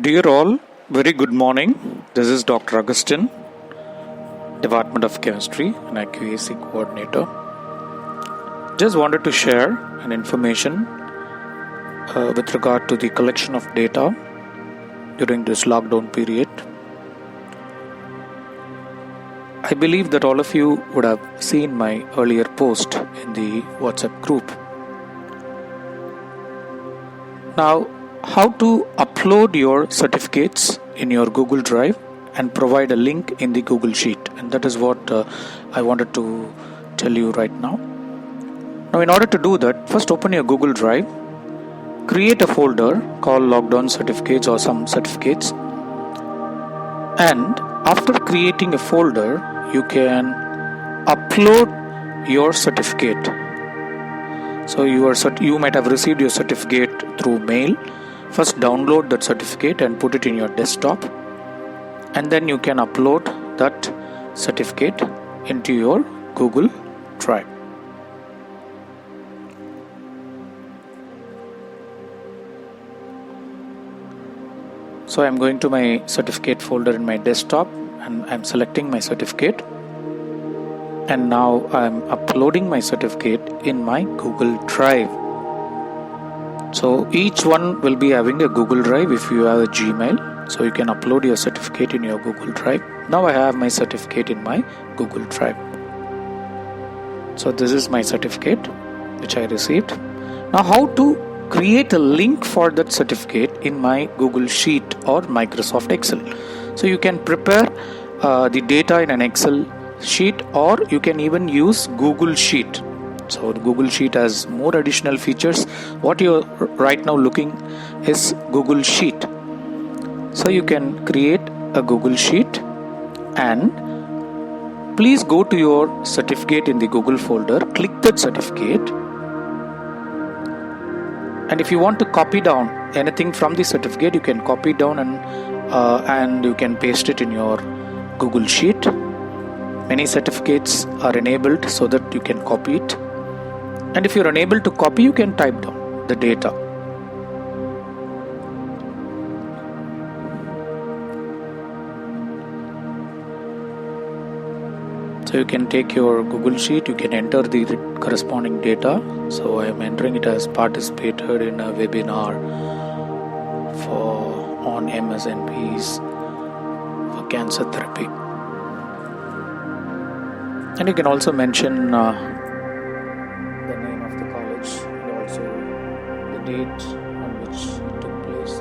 Dear all, very good morning. This is Dr. Augustine, Department of Chemistry and IQAC Coordinator. Just wanted to share an information with regard to the collection of data during this lockdown period. I believe that all of you would have seen my earlier post in the WhatsApp group. Now, how to upload your certificates in your Google Drive and provide a link in the Google Sheet, and that is what I wanted to tell you right now. Now, in order to do that, first open your Google Drive, create a folder called Lockdown Certificates or some certificates, and after creating a folder, you can upload your certificate. So you might have received your certificate through mail. First download that certificate and put it in your desktop, and then you can upload that certificate into your Google Drive. So I'm going to my certificate folder in my desktop and I'm selecting my certificate, and now I'm uploading my certificate in my Google Drive. So each one will be having a Google Drive if you have a Gmail. So you can upload your certificate in your Google Drive. Now I have my certificate in my Google Drive. So this is my certificate which I received. Now how to create a link for that certificate in my Google Sheet or Microsoft Excel. So you can prepare the data in an Excel sheet, or you can even use Google Sheet. So the Google Sheet has more additional features. What you're right now looking is Google Sheet. So you can create a Google Sheet, and please go to your certificate in the Google folder, click that certificate, and if you want to copy down anything from the certificate, you can copy down and you can paste it in your Google Sheet. Many certificates are enabled so that you can copy it. And if you're unable to copy, you can type down the data. So you can take your Google Sheet, you can enter the corresponding data. So I am entering it as participated in a webinar on MSNPs for cancer therapy. And you can also mention the name of the college and also the date on which it took place.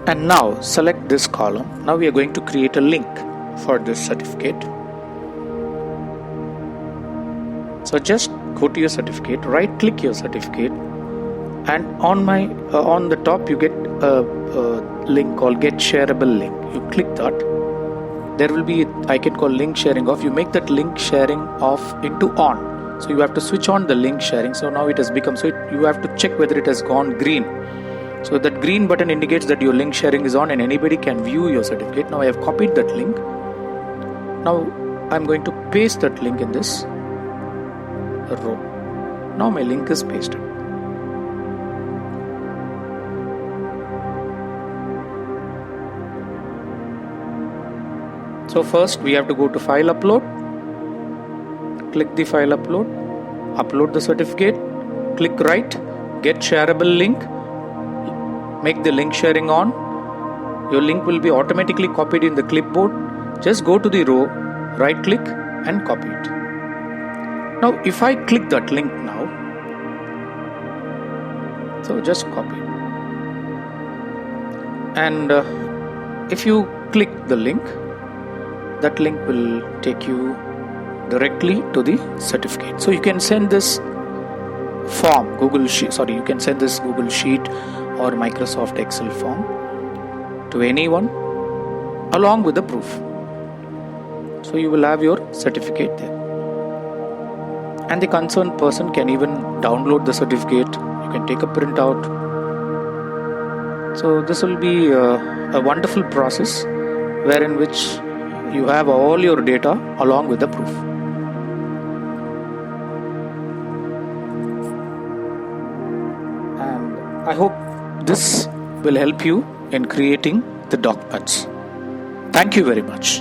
And now select this column. Now we are going to create a link for this certificate. So just go to your certificate, right click your certificate, and on the top you get a link called Get Shareable Link. You click that. There will be an icon called Link Sharing Off. You make that link sharing off into on. So you have to switch on the link sharing. So now it has become, you have to check whether it has gone green. So that green button indicates that your link sharing is on and anybody can view your certificate. Now I have copied that link. Now I'm going to paste that link in this row. Now my link is pasted. So first we have to go to File Upload, click the File Upload, upload the certificate, click right, Get Shareable Link, make the link sharing on. Your link will be automatically copied in the clipboard. Just go to the row, right click and copy it. Now if I click that link now, so just copy it. And if you click the link, that link will take you directly to the certificate. So you can send this form, you can send this Google Sheet or Microsoft Excel form to anyone along with the proof. So you will have your certificate there. And the concerned person can even download the certificate. You can take a printout. So this will be a wonderful process wherein which you have all your data along with the proof. I hope this will help you in creating the documents. Thank you very much.